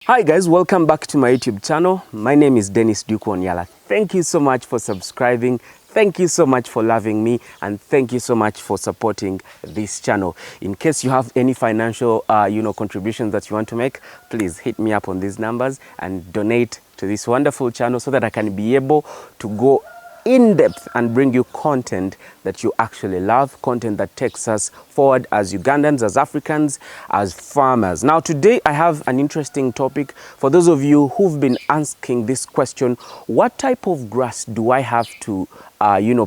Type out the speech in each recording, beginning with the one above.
Hi guys, welcome back to my YouTube channel. My name is Dennis Dukwonyala. Thank you so much for subscribing. Thank you so much for loving me, and thank you so much for supporting this channel. In case you have any financial contributions that you want to make, please hit me up on these numbers and donate to this wonderful channel so that I can be able to go in depth and bring you content that you actually love, content that takes us forward as Ugandans, as Africans, as farmers. Now today I have an interesting topic for those of you who've been asking this question: what type of grass do I have to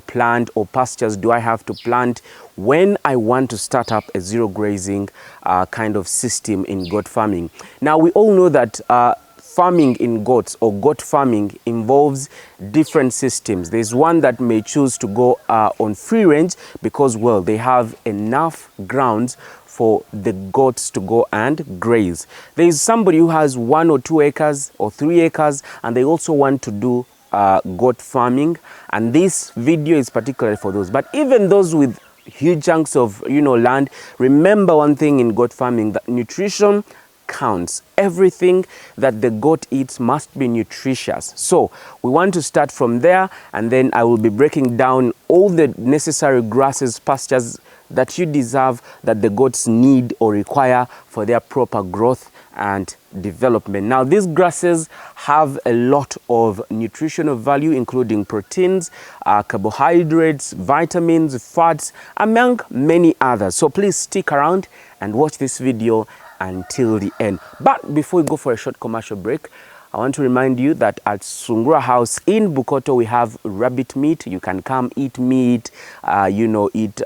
plant, or pastures do I have to plant when I want to start up a zero grazing kind of system in goat farming? Now we all know that farming in goats, or goat farming, involves different systems. There's one that may choose to go on free range because, well, they have enough grounds for the goats to go and graze. There's somebody who has 1 or 2 acres or 3 acres and they also want to do goat farming, and this video is particularly for those. But even those with huge chunks of land, remember one thing in goat farming: that nutrition counts. Everything that the goat eats must be nutritious. So we want to start from there, and then I will be breaking down all the necessary grasses, pastures that you deserve, that the goats need or require for their proper growth and development. Now these grasses have a lot of nutritional value, including proteins, carbohydrates, vitamins, fats, among many others. So please stick around and watch this video until the end. But before we go for a short commercial break, I want to remind you that at Sungura House in Bukoto we have rabbit meat. You can come eat meat, eat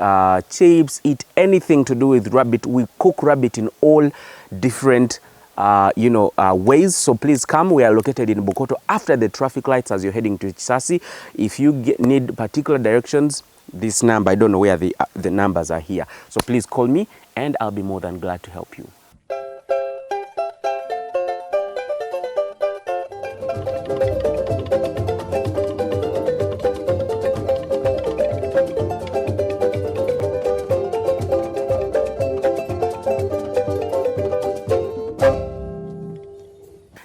chips, eat anything to do with rabbit. We cook rabbit in all different ways. So please come. We are located in Bukoto after the traffic lights as you're heading to Chisasi. If you need particular directions, this number, I don't know where the numbers are here. So please call me and I'll be more than glad to help you.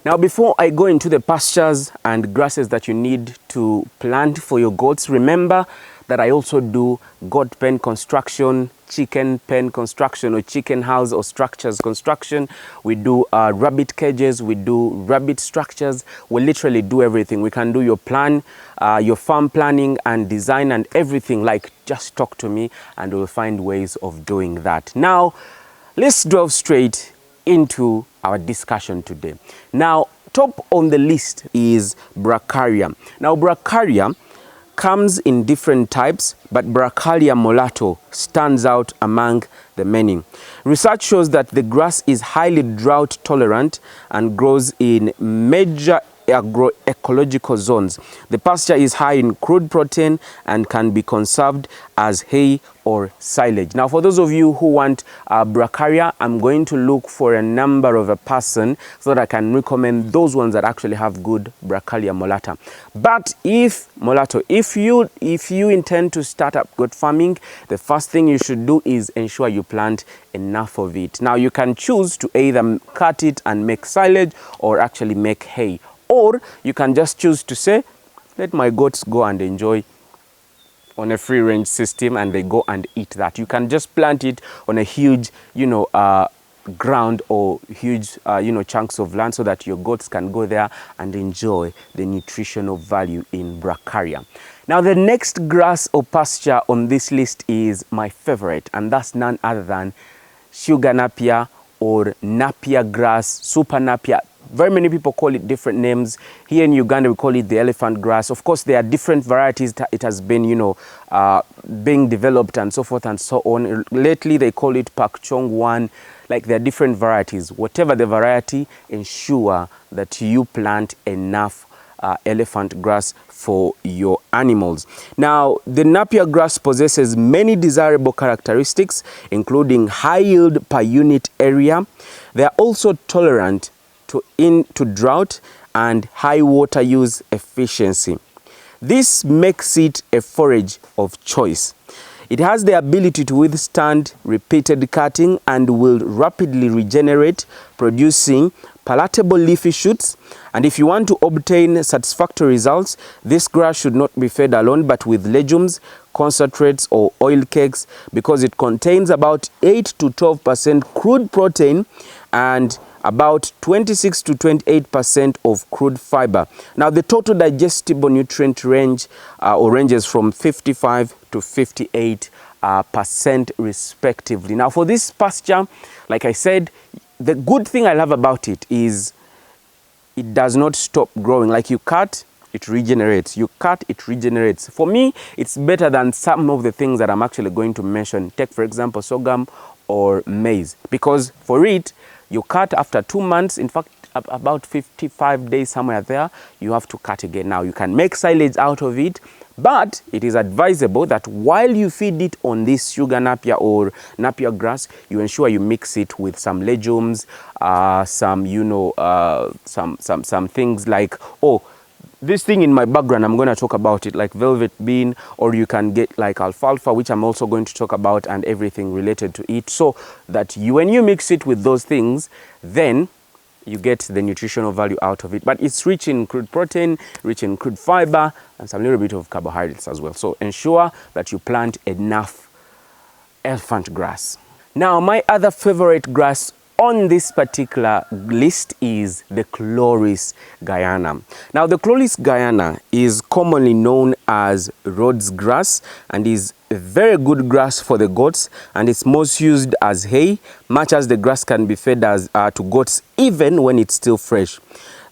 Now, before I go into the pastures and grasses that you need to plant for your goats, remember that I also do goat pen construction, chicken pen construction, or chicken house or structures construction. We do rabbit cages, we do rabbit structures. We literally do everything. We can do your plan, your farm planning and design and everything. Like, just talk to me and we'll find ways of doing that. Now, let's delve straight into our discussion today. Now, top on the list is Brachia. Now, Brachia comes in different types, but Brachia molata stands out among the many. Research shows that the grass is highly drought tolerant and grows in major agroecological zones. The pasture is high in crude protein and can be conserved as hay or silage. Now, for those of you who want Brachia, I'm going to look for a number of a person so that I can recommend those ones that actually have good Brachia molata. But if you intend to start up goat farming, the first thing you should do is ensure you plant enough of it. Now, you can choose to either cut it and make silage or actually make hay. Or you can just choose to say, let my goats go and enjoy on a free range system and they go and eat that. You can just plant it on a huge, ground or huge, chunks of land so that your goats can go there and enjoy the nutritional value in Brachia. Now, the next grass or pasture on this list is my favorite, and that's none other than sugar napier or Napier grass, super Napier. Very many people call it different names. Here in Uganda, we call it the elephant grass. Of course, there are different varieties that it has been, being developed and so forth and so on. Lately, they call it Pak Chong 1. Like, there are different varieties. Whatever the variety, ensure that you plant enough elephant grass for your animals. Now, the Napier grass possesses many desirable characteristics, including high yield per unit area. They are also tolerant to drought and high water use efficiency. This makes it a forage of choice. It has the ability to withstand repeated cutting and will rapidly regenerate, producing palatable leafy shoots. And if you want to obtain satisfactory results, this grass should not be fed alone, but with legumes, concentrates, or oil cakes, because it contains about 8 to 12% crude protein and about 26 to 28% of crude fiber. Now, the total digestible nutrient range ranges from 55 to 58 percent respectively. Now, for this pasture, like I said, the good thing I love about it is it does not stop growing. Like you cut, it regenerates. You cut, it regenerates. For me, it's better than some of the things that I'm actually going to mention. Take, for example, sorghum or maize. Because for it, you cut after 2 months, in fact, about 55 days, somewhere there, you have to cut again. Now, you can make silage out of it, but it is advisable that while you feed it on this sugar napier or napier grass, you ensure you mix it with some legumes, some things like, this thing in my background, I'm going to talk about it, like velvet bean, or you can get like alfalfa, which I'm also going to talk about, and everything related to it, so that when you mix it with those things, then you get the nutritional value out of it. But it's rich in crude protein, rich in crude fiber, and some little bit of carbohydrates as well. So ensure that you plant enough elephant grass. Now, my other favorite grass on this particular list is the Chloris Guyana. Now, the Chloris Guyana is commonly known as Rhodes grass and is a very good grass for the goats, and it's most used as hay, much as the grass can be fed as to goats even when it's still fresh.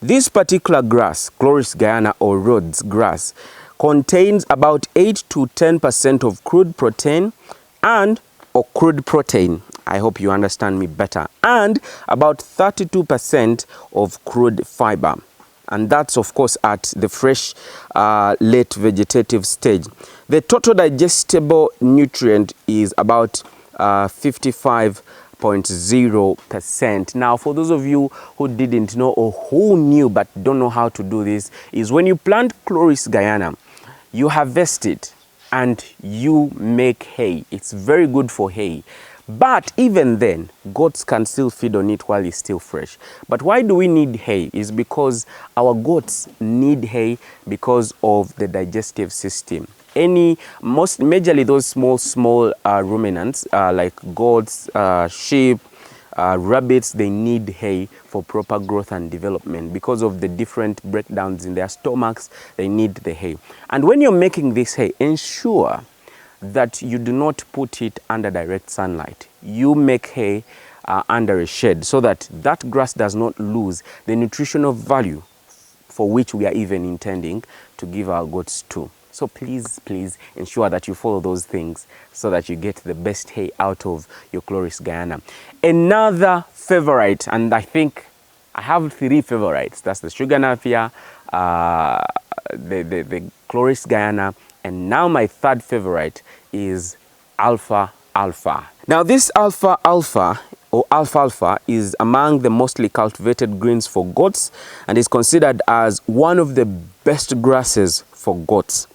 This particular grass, Chloris Guyana or Rhodes grass, contains about 8 to 10% of crude protein or crude protein. I hope you understand me better. And about 32% of crude fiber. And that's, of course, at the fresh, late vegetative stage. The total digestible nutrient is about 55.0%. Now, for those of you who didn't know or who knew but don't know how to do this, is when you plant Chloris Guyana, you harvest it and you make hay. It's very good for hay. But even then, goats can still feed on it while it's still fresh. But why do we need hay? Is because our goats need hay because of the digestive system. Majorly those small ruminants like goats, sheep, rabbits, they need hay for proper growth and development. Because of the different breakdowns in their stomachs, they need the hay. And when you're making this hay, ensure that you do not put it under direct sunlight. You make hay under a shade so that that grass does not lose the nutritional value for which we are even intending to give our goats to. So please ensure that you follow those things so that you get the best hay out of your Chloris Guyana. Another favorite, and I think I have 3 favorites. That's the sugar napier, the Chloris Guyana, and now my 3rd favorite is Alfalfa. Now, this Alfalfa or Alfalfa is among the mostly cultivated greens for goats and is considered as one of the best grasses for goats.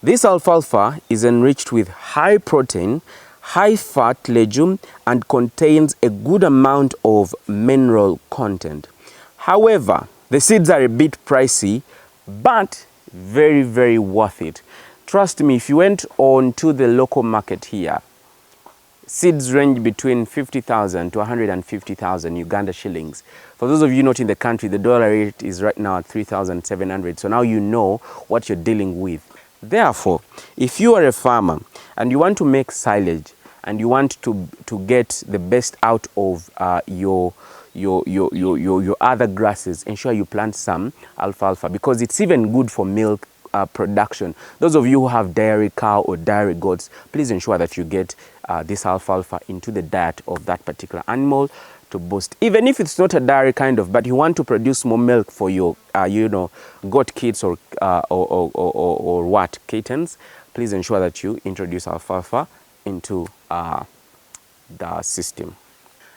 This alfalfa is enriched with high protein, high fat legume, and contains a good amount of mineral content. However, the seeds are a bit pricey, but very, very worth it. Trust me, if you went on to the local market here, seeds range between 50,000 to 150,000 Uganda shillings. For those of you not in the country, the dollar rate is right now at 3,700. So now you know what you're dealing with. Therefore, if you are a farmer and you want to make silage and you want to get the best out of your other grasses, ensure you plant some alfalfa, because it's even good for milk production. Those of you who have dairy cow or dairy goats, please ensure that you get this alfalfa into the diet of that particular animal to boost. Even if it's not a dairy kind of, but you want to produce more milk for your goat kids or what, kittens, please ensure that you introduce alfalfa into the system.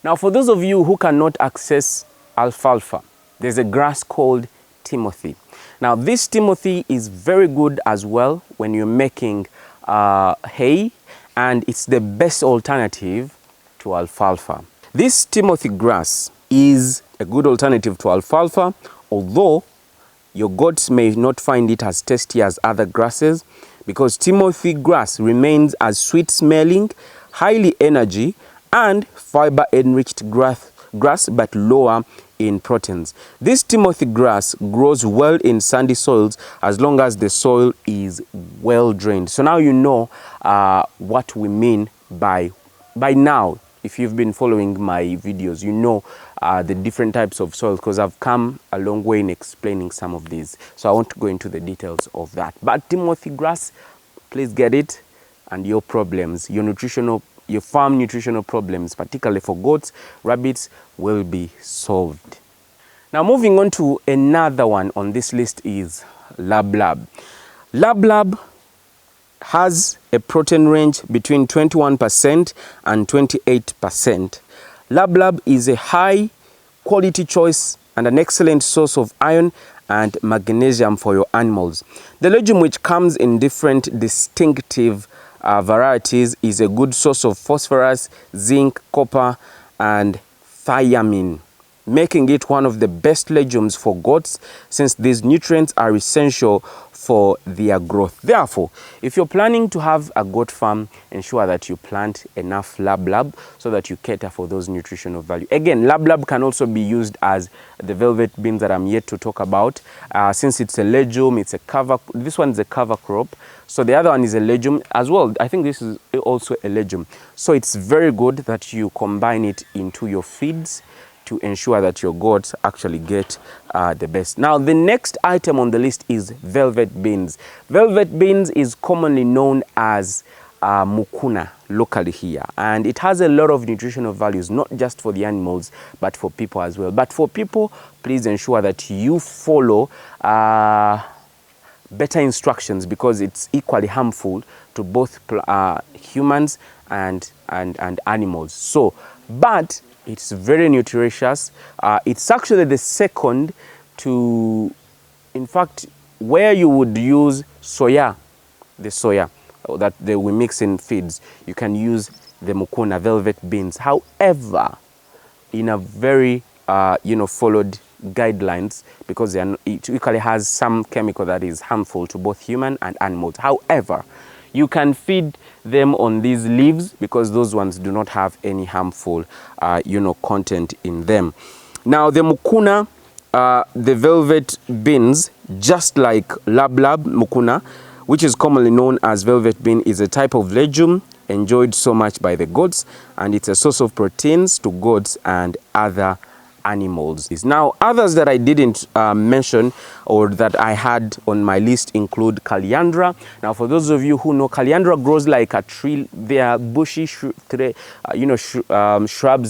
Now, for those of you who cannot access alfalfa, there's a grass called Timothy. Now, this Timothy is very good as well when you're making hay, and it's the best alternative to alfalfa. This Timothy grass is a good alternative to alfalfa, although your goats may not find it as tasty as other grasses, because Timothy grass remains as sweet smelling, highly energy and fiber enriched grass but lower in proteins. This Timothy grass grows well in sandy soils as long as the soil is well drained. So now you know what we mean by now. If you've been following my videos, you know the different types of soils, because I've come a long way in explaining some of these. So I won't go into the details of that. But Timothy grass, please get it, and your problems, your farm nutritional problems, particularly for goats, rabbits, will be solved. Now moving on to another one on this list is Lab. Lab has a protein range between 21% and 28%. Lab is a high quality choice and an excellent source of iron and magnesium for your animals. The Logium, which comes in different distinctive varieties, is a good source of phosphorus, zinc, copper and thiamine, making it one of the best legumes for goats, since these nutrients are essential for their growth. Therefore, if you're planning to have a goat farm, ensure that you plant enough Lab so that you cater for those nutritional value. Again, Lab can also be used as the velvet beans that I'm yet to talk about. Since it's a legume, it's a cover. This one is a cover crop. So the other one is a legume as well. I think this is also a legume. So it's very good that you combine it into your feeds to ensure that your goats actually get the best. Now, the next item on the list is velvet beans. Velvet beans is commonly known as mukuna locally here, and it has a lot of nutritional values, not just for the animals, but for people as well. But for people, please ensure that you follow better instructions, because it's equally harmful to both humans and animals. So, but it's very nutritious. It's actually the second to, in fact, where you would use soya, the soya that we mix in feeds, you can use the mukuna velvet beans. However, in a very followed guidelines, because it equally has some chemical that is harmful to both human and animals. However, you can feed them on these leaves, because those ones do not have any harmful content in them. Now the mukuna, the velvet beans, just like lab mukuna, which is commonly known as velvet bean, is a type of legume enjoyed so much by the goats, and it's a source of proteins to goats and other animals. Now, others that I didn't mention or that I had on my list include Caliandra. Now, for those of you who know, Caliandra grows like a tree. They are bushy, shrubs,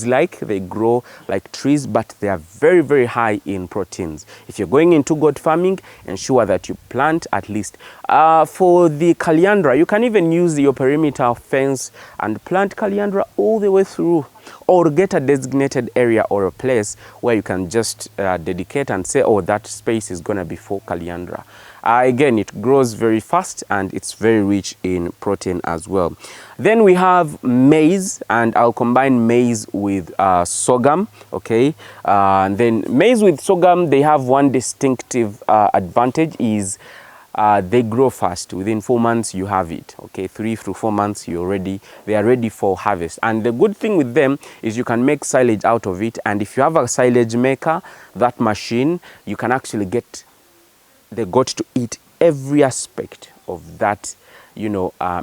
like they grow like trees, but they are very, very high in proteins. If you're going into goat farming, ensure that you plant at least. For the Caliandra, you can even use your perimeter fence and plant Caliandra all the way through, or get a designated area or a place where you can just dedicate and say, oh, that space is going to be for Caliandra. Again, it grows very fast and it's very rich in protein as well. Then we have maize, and I'll combine maize with sorghum, okay? And then maize with sorghum, they have one distinctive advantage is they grow fast. Within 4 months you have it, okay? 3 to 4 months they are ready for harvest. And the good thing with them is you can make silage out of it, and if you have a silage maker, that machine, you can actually get the goat to eat every aspect of that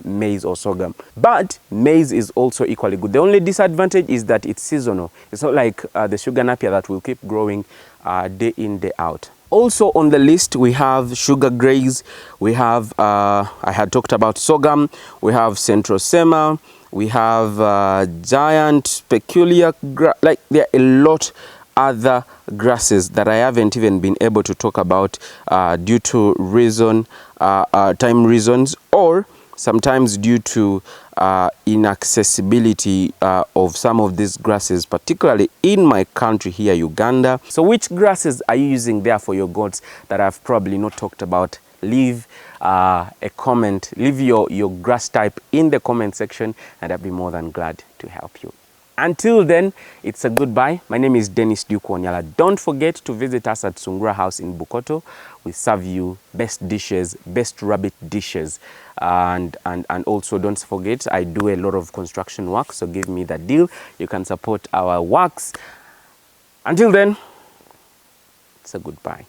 maize or sorghum. But maize is also equally good. The only disadvantage is that it's seasonal. It's not like the sugar napier that will keep growing day in, day out. Also on the list, we have sugar graze, we have, I had talked about sorghum, we have centrosema, we have giant, peculiar, like there are a lot other grasses that I haven't even been able to talk about due to time reasons, or sometimes due to inaccessibility of some of these grasses, particularly in my country here, Uganda. So which grasses are you using there for your goats that I've probably not talked about? Leave a comment, leave your grass type in the comment section, and I'll be more than glad to help you Until then, it's a goodbye. My name is Dennis Duke Wanyala. Don't forget to visit us at Sungura House in Bukoto. We serve you best dishes, best rabbit dishes. And also don't forget, I do a lot of construction work, so give me the deal. You can support our works. Until then, it's a goodbye.